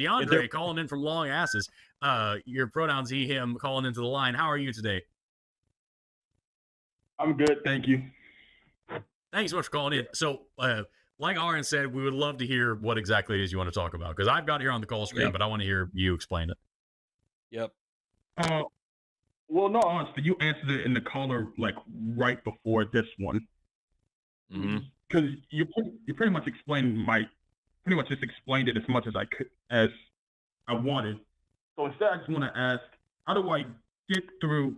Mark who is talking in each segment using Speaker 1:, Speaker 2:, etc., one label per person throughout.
Speaker 1: DeAndre calling in from Long Asses. Your pronouns he, him, calling into the line. How are you today?
Speaker 2: I'm good, thank you.
Speaker 1: Thanks so much for calling in. So, like Aron said, we would love to hear what exactly it is you want to talk about, because I've got it here on the call screen, but I want to hear you explain it.
Speaker 3: Yep.
Speaker 2: Well, no, honestly, you answered it in the caller like right before this one, because you pretty much just explained it as much as I wanted. So instead, I just want to ask, how do I get through?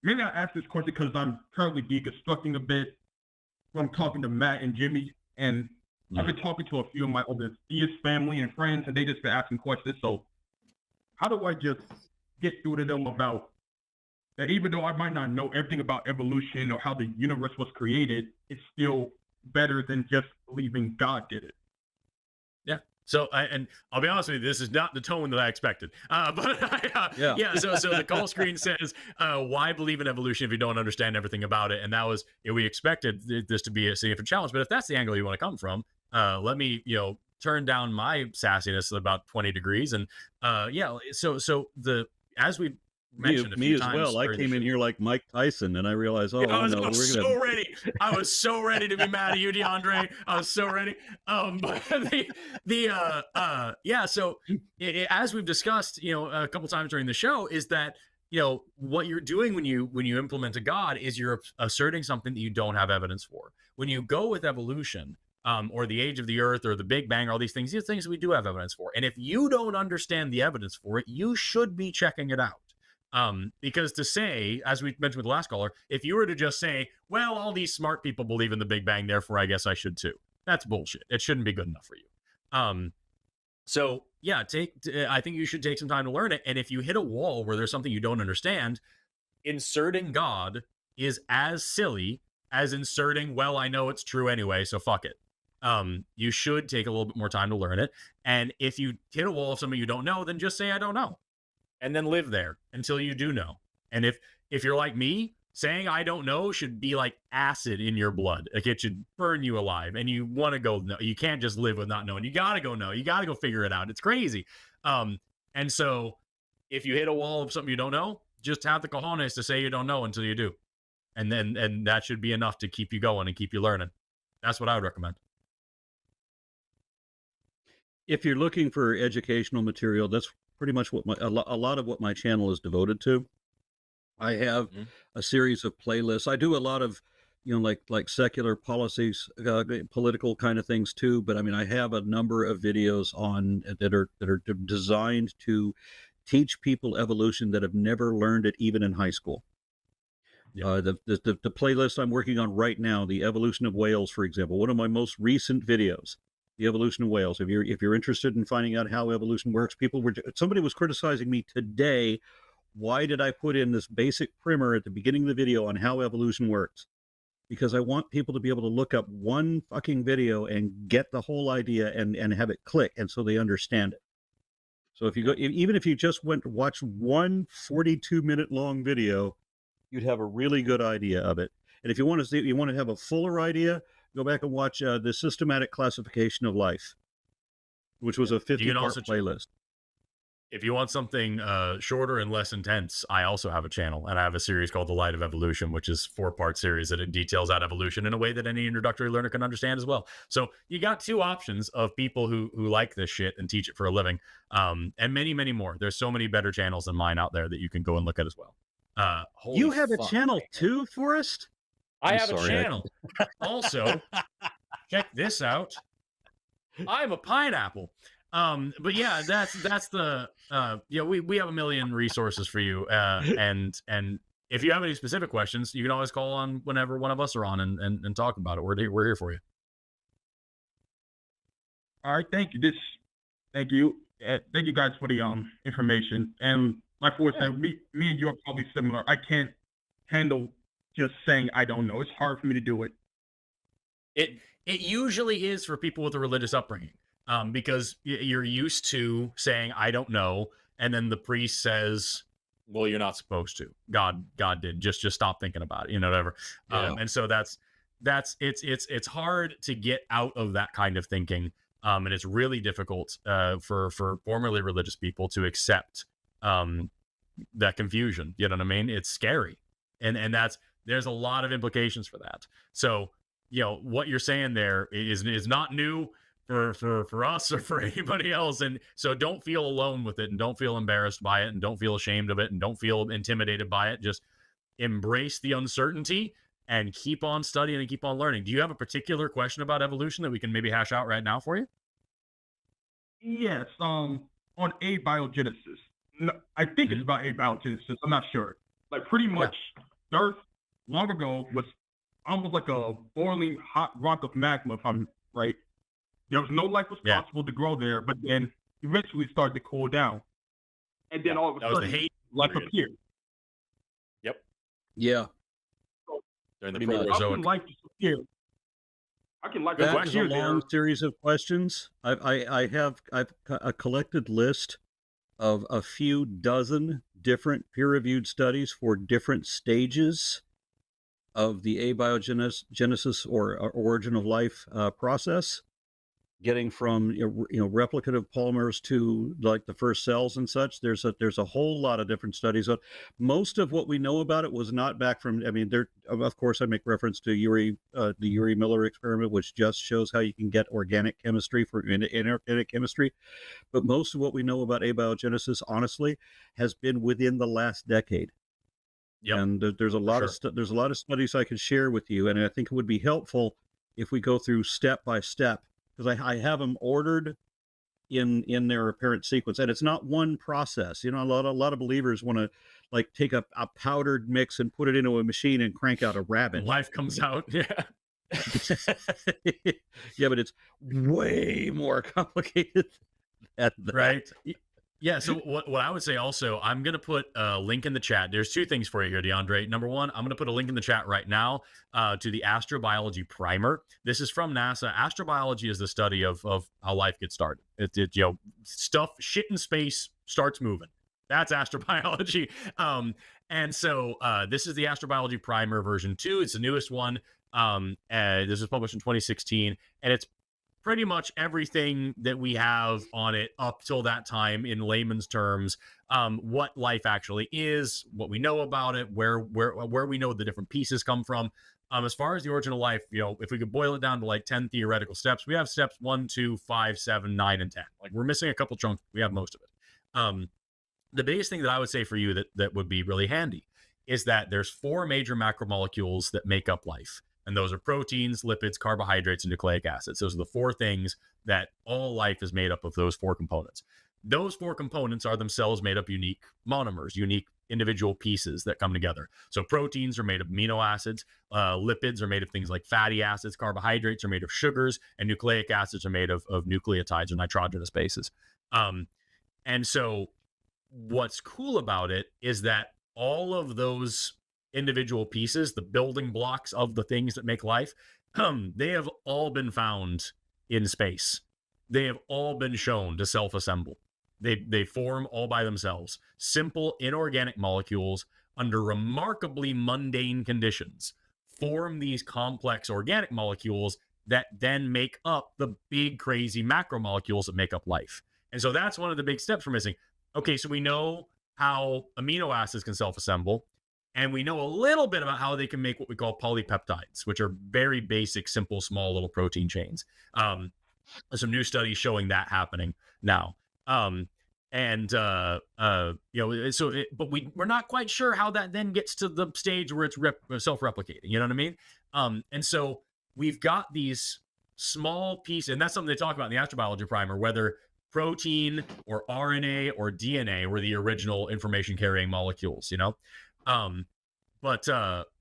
Speaker 2: Maybe I ask this question because I'm currently deconstructing a bit from talking to Matt and Jimmy, and I've been talking to a few of my other theist family and friends, and they just been asking questions. So how do I just get through to them about that? Even though I might not know everything about evolution or how the universe was created, it's still better than just believing God did it.
Speaker 1: Yeah. So, and I'll be honest with you, this is not the tone that I expected. So the call screen says, why believe in evolution if you don't understand everything about it? And that was, we expected this to be a significant challenge. But if that's the angle you want to come from, let me, turn down my sassiness about 20 degrees. And as we mentioned
Speaker 3: me as well. I came in here like Mike Tyson, and I realized,
Speaker 1: I was so ready. I was so ready to be mad at you, DeAndre. I was so ready. So as we've discussed, a couple times during the show, is that what you're doing when you implement a God is you're asserting something that you don't have evidence for. When you go with evolution, or the age of the earth or the Big Bang, or all these are things we do have evidence for. And if you don't understand the evidence for it, you should be checking it out. Because to say, as we mentioned with the last caller, if you were to just say, well, all these smart people believe in the Big Bang, therefore I guess I should too. That's bullshit. It shouldn't be good enough for you. I think you should take some time to learn it. And if you hit a wall where there's something you don't understand, inserting God is as silly as inserting, well, I know it's true anyway, so fuck it. You should take a little bit more time to learn it. And if you hit a wall of something you don't know, then just say, I don't know. And then live there until you do know. And if you're like me, saying I don't know should be like acid in your blood. Like it should burn you alive. And you want to go know. You can't just live with not knowing. You got to go know. You got to go figure it out. It's crazy. And so if you hit a wall of something you don't know, just have the cojones to say you don't know until you do. And that should be enough to keep you going and keep you learning. That's what I would recommend.
Speaker 3: If you're looking for educational material, that's pretty much what a lot of what my channel is devoted to. I have a series of playlists. I do a lot of, like secular policies, political kind of things too. But I mean, I have a number of videos on that are designed to teach people evolution that have never learned it, even in high school. The playlist I'm working on right now, the evolution of whales, for example, one of my most recent videos, the evolution of whales. If you're interested in finding out how evolution works, somebody was criticizing me today. Why did I put in this basic primer at the beginning of the video on how evolution works? Because I want people to be able to look up one fucking video and get the whole idea and have it click, and so they understand it. So if you go, even if you just went to watch one 42-minute long video, you'd have a really good idea of it. And if you want to have a fuller idea, go back and watch the Systematic Classification of Life, which was a 50-part playlist.
Speaker 1: If you want something shorter and less intense, I also have a channel, and I have a series called The Light of Evolution, which is 4-part series that it details out evolution in a way that any introductory learner can understand as well. So you got two options of people who like this shit and teach it for a living, and many, many more. There's so many better channels than mine out there that you can go and look at as well.
Speaker 3: You have a channel too, Forrest?
Speaker 1: I have a channel. Also, check this out. I'm a pineapple. But yeah, that's the we have a million resources for you. And if you have any specific questions, you can always call on whenever one of us are on and talk about it. We're here for you.
Speaker 2: All right, thank you. Thank you guys for the information. And like Forrest said, me and you are probably similar. I can't handle just saying I don't know. It's hard for me to do it.
Speaker 1: It usually is for people with a religious upbringing, because you're used to saying I don't know, and then the priest says, "Well, you're not supposed to. God did. Just stop thinking about it. Whatever." Yeah. And so that's it's hard to get out of that kind of thinking. And it's really difficult for formerly religious people to accept that confusion. You know what I mean? It's scary, and there's a lot of implications for that. So, what you're saying there is not new for us or for anybody else. And so don't feel alone with it, and don't feel embarrassed by it, and don't feel ashamed of it, and don't feel intimidated by it. Just embrace the uncertainty and keep on studying and keep on learning. Do you have a particular question about evolution that we can maybe hash out right now for you?
Speaker 2: Yes. On abiogenesis. No, I think it's about abiogenesis. I'm not sure. Like pretty much, the Earth long ago was almost like a boiling hot rock of magma. If I'm right, there was no life was possible to grow there, but then eventually it started to cool down, and then all of a sudden life appeared.
Speaker 1: Yep.
Speaker 3: Yeah.
Speaker 1: During the
Speaker 2: How can life disappear?
Speaker 3: That is a long series of questions. I've a collected list of a few dozen different peer-reviewed studies for different stages of the abiogenesis or origin of life process, getting from replicative polymers to like the first cells and such. There's a whole lot of different studies. Most of what we know about it was not back from. I mean, there of course I make reference to the Urey Miller experiment, which just shows how you can get organic chemistry from inorganic chemistry. But most of what we know about abiogenesis, honestly, has been within the last decade. Yep. And there's a lot of studies I could share with you, and I think it would be helpful if we go through step by step, because I have them ordered in their apparent sequence, and it's not one process. A lot of believers want to like take a powdered mix and put it into a machine and crank out a rabbit.
Speaker 1: Life comes out, yeah.
Speaker 3: Yeah, but it's way more complicated than that.
Speaker 1: Right. Yeah, so what I would say also, I'm going to put a link in the chat. There's two things for you here, DeAndre. Number one, I'm going to put a link in the chat right now to the astrobiology primer. This is from NASA. Astrobiology is the study of how life gets started. Shit in space starts moving. That's astrobiology. And so this is the astrobiology primer version 2. It's the newest one. This was published in 2016, and it's pretty much everything that we have on it up till that time in layman's terms, what life actually is, what we know about it, where we know the different pieces come from. As far as the origin of life, if we could boil it down to like 10 theoretical steps, we have steps 1, 2, 5, 7, 9, and 10. Like we're missing a couple chunks. We have most of it. The biggest thing that I would say for you that would be really handy is that there's 4 major macromolecules that make up life. And those are proteins, lipids, carbohydrates, and nucleic acids. Those are the 4 things that all life is made up of, those 4 components. Those 4 components are themselves made up unique monomers, unique individual pieces that come together. So proteins are made of amino acids, lipids are made of things like fatty acids, carbohydrates are made of sugars, and nucleic acids are made of nucleotides or nitrogenous bases. And so what's cool about it is that all of those individual pieces, the building blocks of the things that make life, they have all been found in space. They have all been shown to self-assemble. They form all by themselves. Simple inorganic molecules under remarkably mundane conditions form these complex organic molecules that then make up the big crazy macromolecules that make up life. And so that's one of the big steps we're missing. Okay, so we know how amino acids can self-assemble. And we know a little bit about how they can make what we call polypeptides, which are very basic, simple, small little protein chains. There's some new studies showing that happening now. But we're not quite sure how that then gets to the stage where it's self-replicating. You know what I mean? And so we've got these small pieces, and that's something they talk about in the astrobiology primer, whether protein or RNA or DNA were the original information carrying molecules, But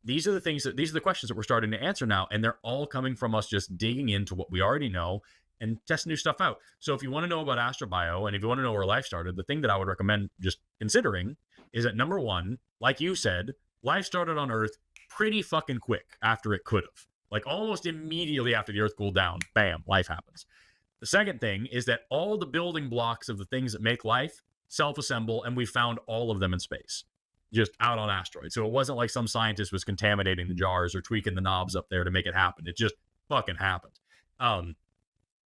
Speaker 1: these are the questions that we're starting to answer now, and they're all coming from us just digging into what we already know and testing new stuff out. So if you want to know about astrobio and if you want to know where life started, the thing that I would recommend just considering is that number one, like you said, life started on Earth pretty fucking quick after it could have. Like almost immediately after the Earth cooled down, bam, life happens. The second thing is that all the building blocks of the things that make life self-assemble, and we found all of them in space, just out on asteroids. So it wasn't like some scientist was contaminating the jars or tweaking the knobs up there to make it happen. It just fucking happened.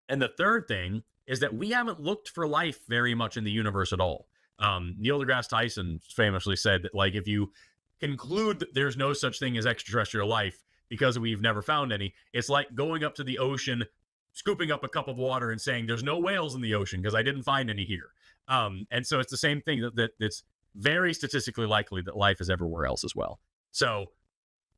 Speaker 1: And the third thing is that we haven't looked for life very much in the universe at all. Neil deGrasse Tyson famously said that, like, if you conclude that there's no such thing as extraterrestrial life because we've never found any, it's like going up to the ocean, scooping up a cup of water and saying there's no whales in the ocean because I didn't find any here. And so it's the same thing that it's very statistically likely that life is everywhere else as well. So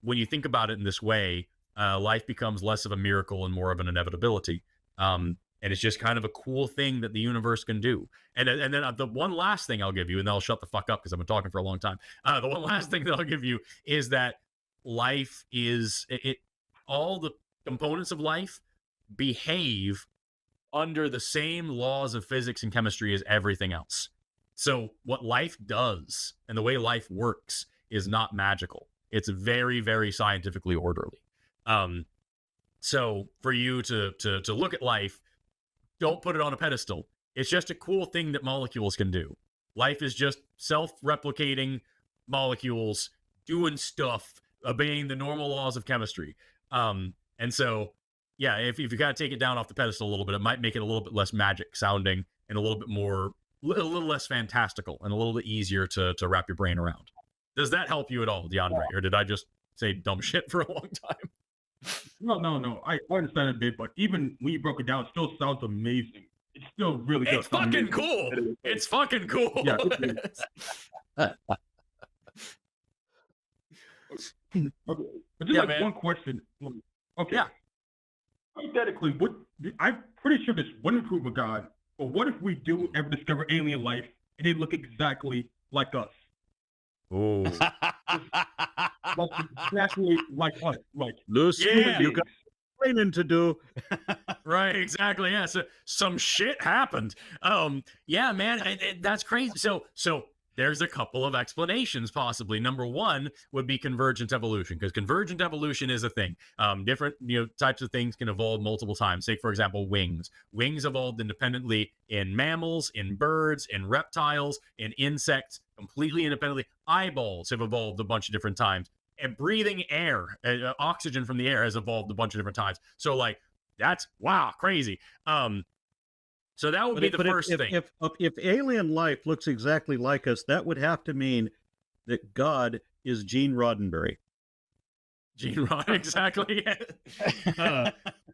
Speaker 1: when you think about it in this way, life becomes less of a miracle and more of an inevitability. And it's just kind of a cool thing that the universe can do. And then the one last thing I'll give you, and then I'll shut the fuck up because I've been talking for a long time. The one last thing that I'll give you is that life is all the components of life behave under the same laws of physics and chemistry as everything else. So what life does and the way life works is not magical. It's very, very scientifically orderly. So for you to look at life, don't put it on a pedestal. It's just a cool thing that molecules can do. Life is just self-replicating molecules doing stuff, obeying the normal laws of chemistry. And so, yeah, if you got to take it down off the pedestal a little bit, it might make it a little bit less magic sounding and a little less fantastical and a little bit easier to wrap your brain around. Does that help you at all, DeAndre? Or did I just say dumb shit for a long time?
Speaker 2: No. I understand a bit, but even when you broke it down, it still sounds amazing. It still really does.
Speaker 1: It's fucking cool. It's fucking cool.
Speaker 2: Yeah. Okay. But just one question. Okay.
Speaker 1: Yeah.
Speaker 2: Hypothetically, I'm pretty sure this wouldn't prove a God, but what if we do ever discover alien life and they look exactly like us?
Speaker 1: Oh.
Speaker 2: Like exactly like us. Like,
Speaker 3: Lucy, you got training to do.
Speaker 1: Right, exactly. Yeah. So some shit happened. Yeah, man, that's crazy. So there's a couple of explanations possibly. Number one would be convergent evolution, because convergent evolution is a thing. Different types of things can evolve multiple times. Take, for example, wings. Wings evolved independently in mammals, in birds, in reptiles, in insects, completely independently. Eyeballs have evolved a bunch of different times. And breathing air, oxygen from the air has evolved a bunch of different times. So, like, that's, wow, crazy. So that would be the first thing.
Speaker 3: If alien life looks exactly like us, that would have to mean that God is Gene Roddenberry.
Speaker 1: Gene Roddenberry, exactly.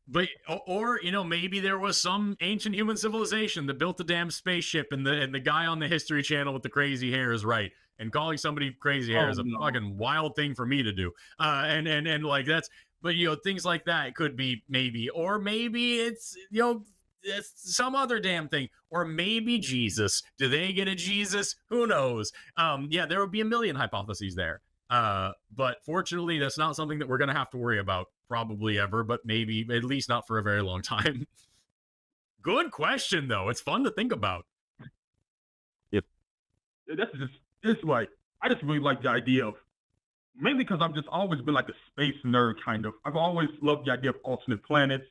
Speaker 1: But or maybe there was some ancient human civilization that built a damn spaceship, and the guy on the History Channel with the crazy hair is right. And calling somebody crazy hair is a fucking wild thing for me to do. And like that's, but things like that could be maybe, or maybe it's it's some other damn thing, or maybe Jesus. Do they get a Jesus? Who knows? Yeah, there would be a million hypotheses there. But fortunately, that's not something that we're going to have to worry about probably ever, but maybe at least not for a very long time. Good question, though. It's fun to think about.
Speaker 3: Yep.
Speaker 2: It's like, I just really like the idea of, mainly because I've just always been like a space nerd, kind of. I've always loved the idea of alternate planets,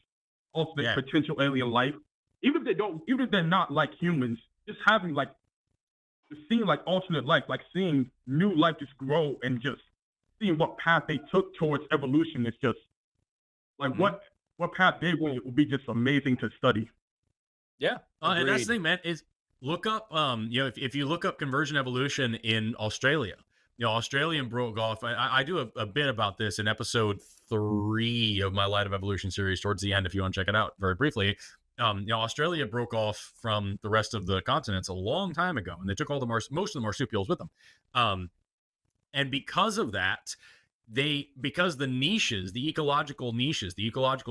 Speaker 2: alternate potential alien life. Even if they're not like humans, just having like, seeing like alternate life, like seeing new life just grow and just seeing what path they took towards evolution is just like what path they went would be just amazing to study.
Speaker 1: Yeah, and that's the thing, man. Is look up, if you look up convergent evolution in Australia, Australian broke off. I do a bit about this in episode 3 of my Light of Evolution series towards the end, if you want to check it out very briefly. Australia broke off from the rest of the continents a long time ago, and they took all most of the marsupials with them. And because of that, because the niches, the ecological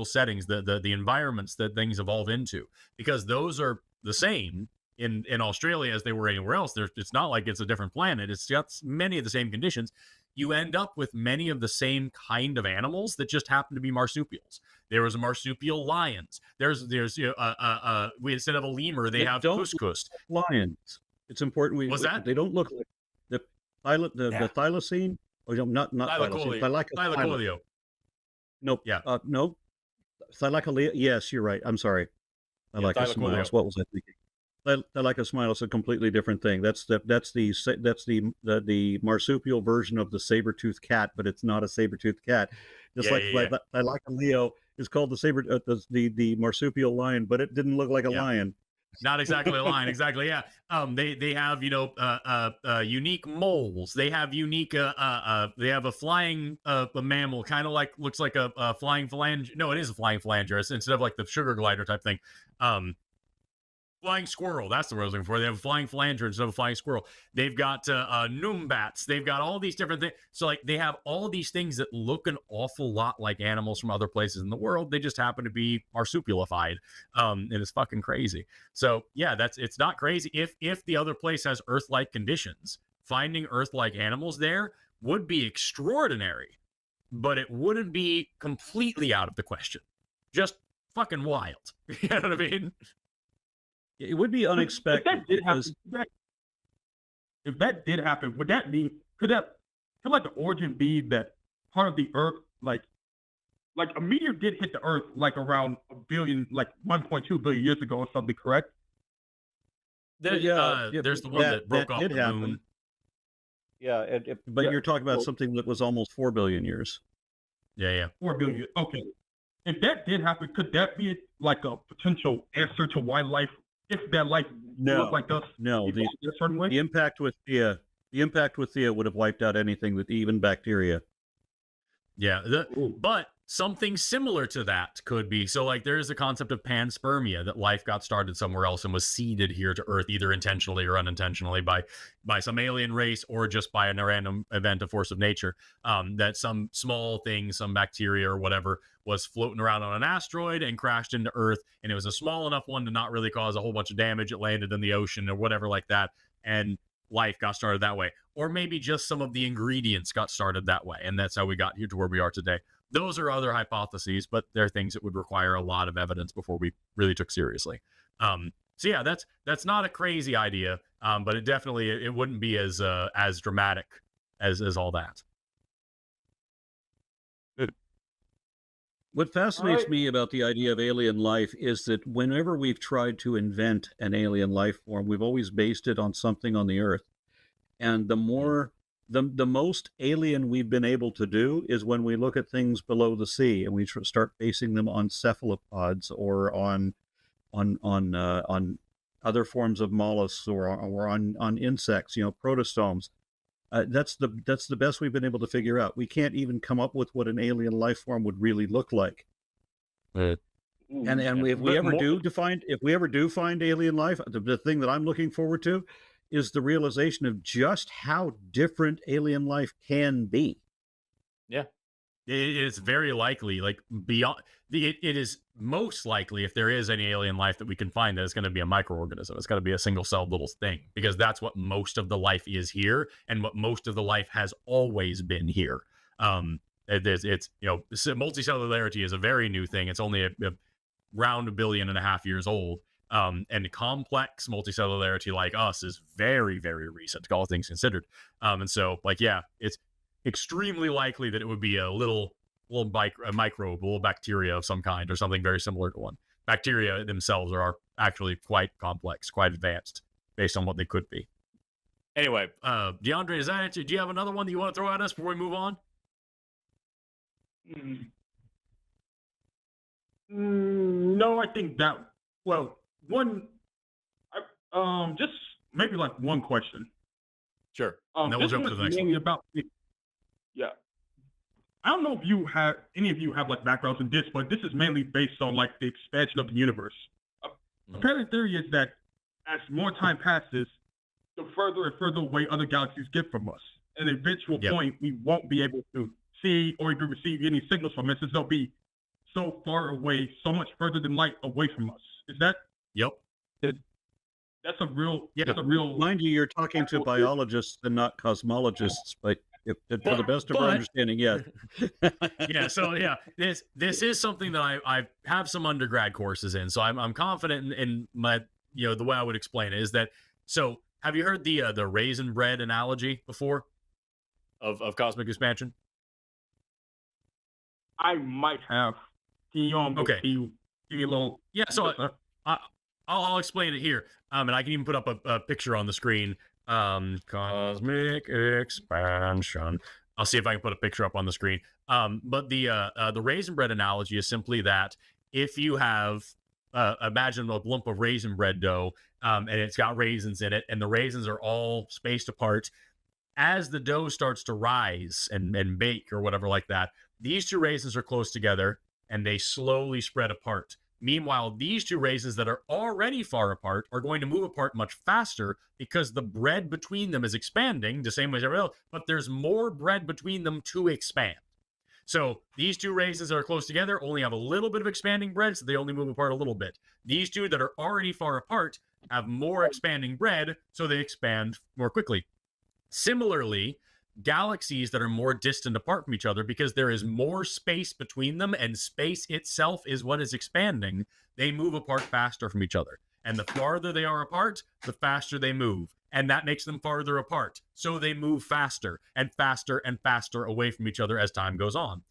Speaker 1: settings, the environments that things evolve into, because those are the same in Australia as they were anywhere else. It's not like it's a different planet. It's got many of the same conditions. You end up with many of the same kind of animals that just happen to be marsupials. There was a marsupial lions. There's we instead of a lemur, they have couscous.
Speaker 3: Lions. It's important. They don't look like the thylacine. Or not
Speaker 1: Thylacoleo.
Speaker 3: Nope.
Speaker 1: Yeah.
Speaker 3: No. Thylacoleo. Yes, you're right. I'm sorry. Thylacoleo. What was I thinking? like a smile is a completely different thing. That's the marsupial version of the saber-toothed cat, but it's not a saber-toothed cat. Just like a Leo is called the the marsupial lion, but it didn't look like a lion.
Speaker 1: Not exactly a lion, exactly. Yeah. They have unique moles. They have unique they have a flying a mammal, kind of like looks like a flying phalange. No, it is a flying phalanger instead of like the sugar glider type thing. Flying squirrel, that's the word I was looking for. They have a flying phalanger instead of a flying squirrel. They've got numbats. They've got all these different things. So like they have all these things that look an awful lot like animals from other places in the world. They just happen to be marsupialified, and it's fucking crazy. So yeah, it's not crazy. If the other place has Earth-like conditions, finding Earth-like animals there would be extraordinary, but it wouldn't be completely out of the question. Just fucking wild. You know what I mean?
Speaker 3: It would be unexpected.
Speaker 2: If that did happen, would that mean could like the origin be that part of the Earth, like a meteor did hit the Earth like around 1.2 billion years ago or something, correct?
Speaker 1: There's the one that broke off the moon.
Speaker 3: Yeah, but you're talking about something that was almost 4 billion years.
Speaker 1: Yeah.
Speaker 2: 4 billion. Okay. If that did happen, could that be like a potential answer to why life? If that life looked like us,
Speaker 3: the impact with Thea would have wiped out anything that even bacteria.
Speaker 1: Yeah, but something similar to that could be. So like there is a concept of panspermia, that life got started somewhere else and was seeded here to Earth, either intentionally or unintentionally by some alien race or just by a random event, a force of nature. That some small thing, some bacteria or whatever, was floating around on an asteroid and crashed into Earth, and it was a small enough one to not really cause a whole bunch of damage. It landed in the ocean or whatever like that, and life got started that way. Or maybe just some of the ingredients got started that way, and that's how we got here to where we are today. Those are other hypotheses, but they're things that would require a lot of evidence before we really took seriously. So yeah, that's not a crazy idea, but it definitely it wouldn't be as dramatic as all that.
Speaker 3: What fascinates me about the idea of alien life is that whenever we've tried to invent an alien life form, we've always based it on something on the Earth. And the most alien we've been able to do is when we look at things below the sea and we start basing them on cephalopods or on other forms of mollusks or on insects, protostomes. That's the best we've been able to figure out. We can't even come up with what an alien life form would really look like. And if we ever do find alien life, the thing that I'm looking forward to is the realization of just how different alien life can be.
Speaker 1: Yeah. It is very likely, like beyond it is most likely, if there is any alien life that we can find, that it's going to be a microorganism. It's going to be a single-celled little thing, because that's what most of the life is here, and what most of the life has always been here. It's multicellularity is a very new thing. It's only around 1.5 billion years old. And complex multicellularity like us is very, very recent, all things considered. And so, it's extremely likely that it would be a little microbe, a little bacteria of some kind, or something very similar to one. Bacteria themselves are actually quite complex, quite advanced, based on what they could be. Anyway, DeAndre, is that it? Do you have another one that you want to throw at us before we move on?
Speaker 2: No, I think that. Well, just maybe like one question.
Speaker 1: Sure. And then we'll jump to the next one.
Speaker 2: Yeah. I don't know if any of you have like backgrounds in this, but this is mainly based on like the expansion of the universe. Apparently, the theory is that as more time passes, the further and further away other galaxies get from us. At an eventual point, we won't be able to see or even receive any signals from it, since they'll be so far away, so much further than light away from us. Is that?
Speaker 1: Yep.
Speaker 2: That's a real.
Speaker 3: Mind you, you're talking to biologists and not cosmologists, but for the best of our understanding, yes.
Speaker 1: This is something that I have some undergrad courses in, so I'm confident in my the way I would explain it is that. So have you heard the raisin bread analogy before of cosmic expansion?
Speaker 2: I might have. Can you
Speaker 1: okay.
Speaker 2: Give me a little.
Speaker 1: Yeah. So I'll explain it here. And I can even put up a picture on the screen. Cosmic expansion. I'll see if I can put a picture up on the screen. But the raisin bread analogy is simply that if you have imagine a lump of raisin bread dough, and it's got raisins in it, and the raisins are all spaced apart. As the dough starts to rise and bake or whatever like that, these two raisins are close together and they slowly spread apart. Meanwhile, these two raisins that are already far apart are going to move apart much faster because the bread between them is expanding the same way as everyone else, but there's more bread between them to expand. So these two raisins that are close together only have a little bit of expanding bread, so they only move apart a little bit. These two that are already far apart have more expanding bread, so they expand more quickly. Similarly, galaxies that are more distant apart from each other, because there is more space between them and space itself is what is expanding, they move apart faster from each other. And the farther they are apart, the faster they move. And that makes them farther apart. So they move faster and faster and faster away from each other as time goes on.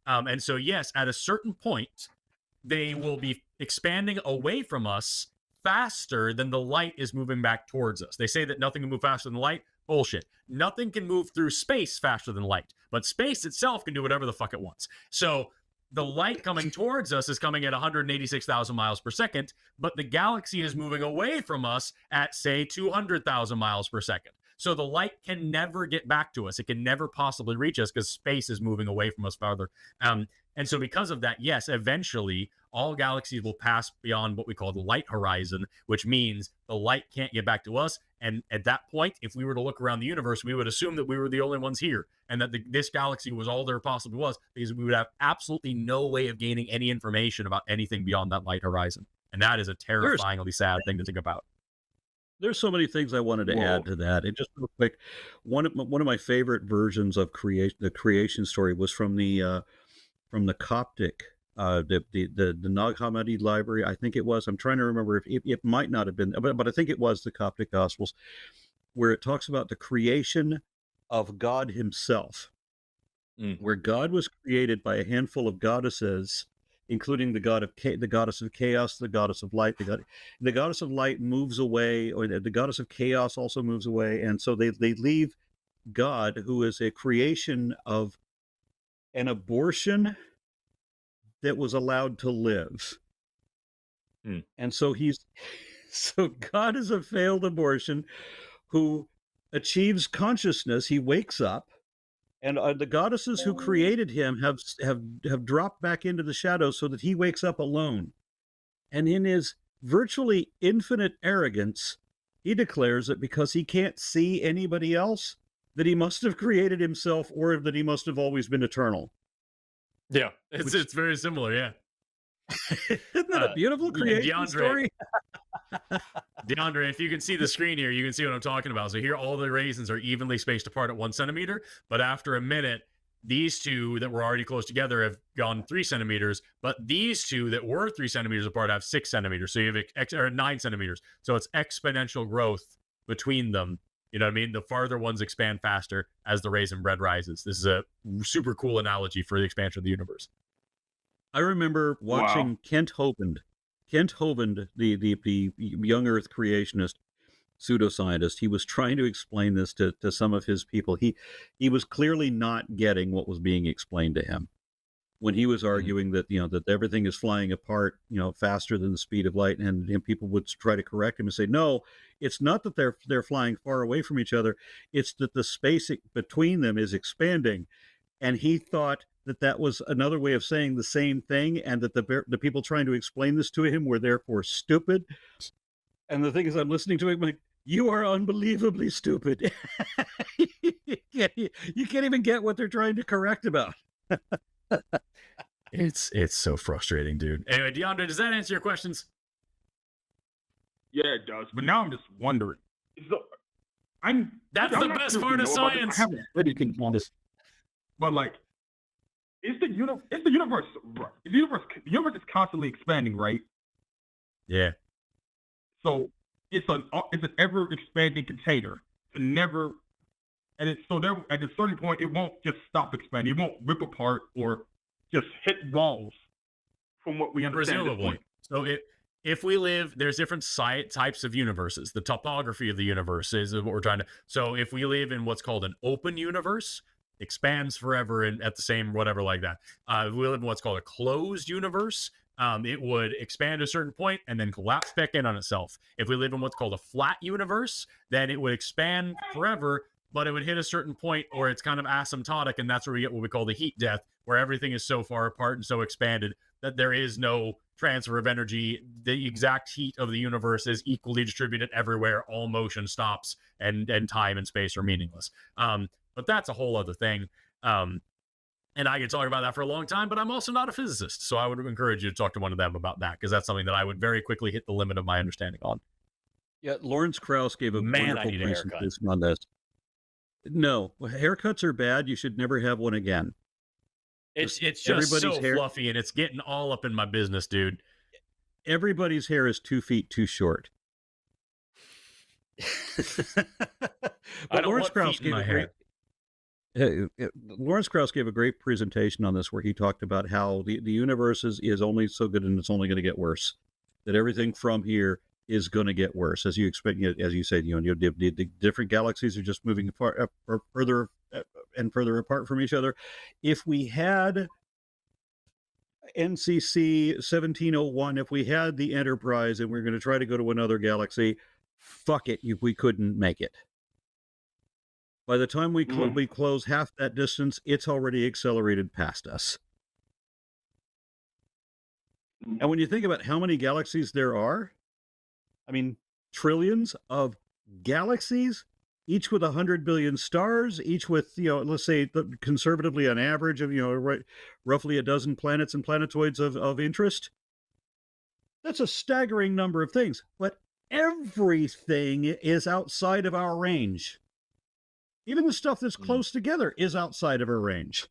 Speaker 1: And so, yes, at a certain point, they will be expanding away from us faster than the light is moving back towards us. They say that nothing can move faster than light. Bullshit. Nothing can move through space faster than light, but space itself can do whatever the fuck it wants. So the light coming towards us is coming at 186,000 miles per second, but the galaxy is moving away from us at, say, 200,000 miles per second. So the light can never get back to us. It can never possibly reach us because space is moving away from us farther. And so because of that, yes, eventually all galaxies will pass beyond what we call the light horizon, which means the light can't get back to us. And at that point, if we were to look around the universe, we would assume that we were the only ones here and that this galaxy was all there possibly was, because we would have absolutely no way of gaining any information about anything beyond that light horizon. And that is a terrifyingly sad thing to think about.
Speaker 3: There's so many things I wanted to add to that. And just real quick, one of my favorite versions of the creation story was from the Coptic, the Nag Hammadi library. I think it was. I'm trying to remember if it might not have been, but I think it was the Coptic Gospels, where it talks about the creation of God Himself, where God was created by a handful of goddesses, including the goddess of chaos, the goddess of light. The goddess of light moves away, or the goddess of chaos also moves away, and so they leave God, who is a creation of an abortion that was allowed to live. And so God is a failed abortion who achieves consciousness. He wakes up, and the goddesses who created him have dropped back into the shadows so that he wakes up alone. And in his virtually infinite arrogance, he declares that because he can't see anybody else, that he must have created himself, or that he must have always been eternal.
Speaker 1: Yeah, it's very similar, yeah.
Speaker 3: Isn't that a beautiful creation story?
Speaker 1: DeAndre, if you can see the screen here, you can see what I'm talking about. So here, all the raisins are evenly spaced apart at 1 centimeter, but after a minute, these two that were already close together have gone 3 centimeters, but these two that were 3 centimeters apart have 6 centimeters. So you have 9 centimeters. So it's exponential growth between them. You know what I mean? The farther ones expand faster as the raisin bread rises. This is a super cool analogy for the expansion of the universe.
Speaker 3: I remember watching Kent Hovind, the young Earth creationist pseudoscientist. He was trying to explain this to some of his people. He was clearly not getting what was being explained to him when he was arguing that that everything is flying apart faster than the speed of light, and people would try to correct him and say, no, it's not that they're flying far away from each other, it's that the space between them is expanding. And he thought that was another way of saying the same thing, and that the people trying to explain this to him were therefore stupid. And the thing is, I'm listening to him like, you are unbelievably stupid. You can't even get what they're trying to correct about.
Speaker 1: It's so frustrating, dude. Anyway, DeAndre, does that answer your questions?
Speaker 2: Yeah, it does. But now I'm just wondering.
Speaker 1: That's the best part of science.
Speaker 2: I haven't read anything on this. But is the universe right? The universe is constantly expanding, right?
Speaker 1: Yeah.
Speaker 2: So it's an ever expanding container. At a certain point, it won't just stop expanding. It won't rip apart or just hit walls. From what we understand,
Speaker 1: presumably. So if we live, there's different types of universes. The topography of the universe is what we're trying to. So if we live in what's called an open universe, expands forever and at the same whatever like that. If we live in what's called a closed universe, it would expand to a certain point and then collapse back in on itself. If we live in what's called a flat universe, then it would expand forever, but it would hit a certain point where it's kind of asymptotic, and that's where we get what we call the heat death, where everything is so far apart and so expanded that there is no transfer of energy. The exact heat of the universe is equally distributed everywhere. All motion stops, and time and space are meaningless. But that's a whole other thing. And I could talk about that for a long time, but I'm also not a physicist. So I would encourage you to talk to one of them about that, because that's something that I would very quickly hit the limit of my understanding on.
Speaker 3: Yeah, Lawrence Krauss gave a wonderful presentation on this. No, haircuts are bad. You should never have one again.
Speaker 1: It's just so fluffy, and it's getting all up in my business, dude.
Speaker 3: Everybody's hair is 2 feet too short.
Speaker 1: I don't want feet in my hair.
Speaker 3: Lawrence Krauss gave a great presentation on this, where he talked about how the universe is only so good, and it's only going to get worse. That everything from here is going to get worse, as you expect. As you said, the different galaxies are just moving further and further apart from each other. If we had NCC 1701, if we had the Enterprise, and we're going to try to go to another galaxy, fuck it, we couldn't make it. By the time we close half that distance, it's already accelerated past us. And when you think about how many galaxies there are, I mean, trillions of galaxies, each with 100 billion stars, each with, let's say conservatively on average of, roughly a dozen planets and planetoids of interest. That's a staggering number of things, but everything is outside of our range. Even the stuff that's close together is outside of our range.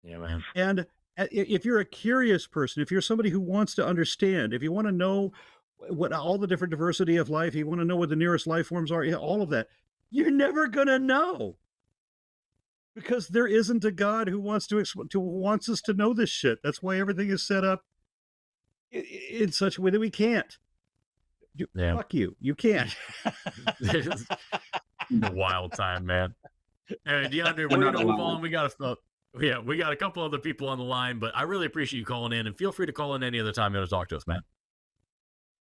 Speaker 1: Yeah, man.
Speaker 3: And if you're a curious person, if you're somebody who wants to understand, if you want to know what all the different diversity of life, you want to know what the nearest life forms are, all of that, you're never going to know. Because there isn't a God who wants wants us to know this shit. That's why everything is set up in such a way that we can't. Fuck you. You can't.
Speaker 1: Wild time, man. Hey, DeAndre, we're gonna move on. We got a couple other people on the line, but I really appreciate you calling in, and feel free to call in any other time you want to talk to us, man.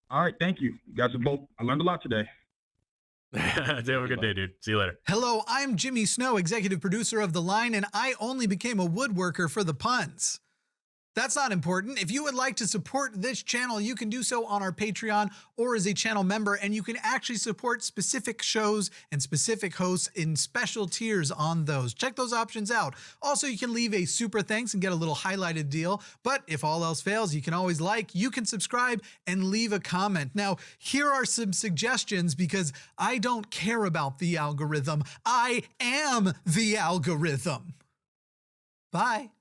Speaker 2: All right, thank you. You guys are both. I learned a lot today.
Speaker 1: Have a good day, dude. See you later.
Speaker 4: Hello, I'm Jimmy Snow, executive producer of The Line, and I only became a woodworker for the puns. That's not important. If you would like to support this channel, you can do so on our Patreon or as a channel member, and you can actually support specific shows and specific hosts in special tiers on those. Check those options out. Also, you can leave a super thanks and get a little highlighted deal. But if all else fails, you can always you can subscribe and leave a comment. Now, here are some suggestions, because I don't care about the algorithm. I am the algorithm. Bye.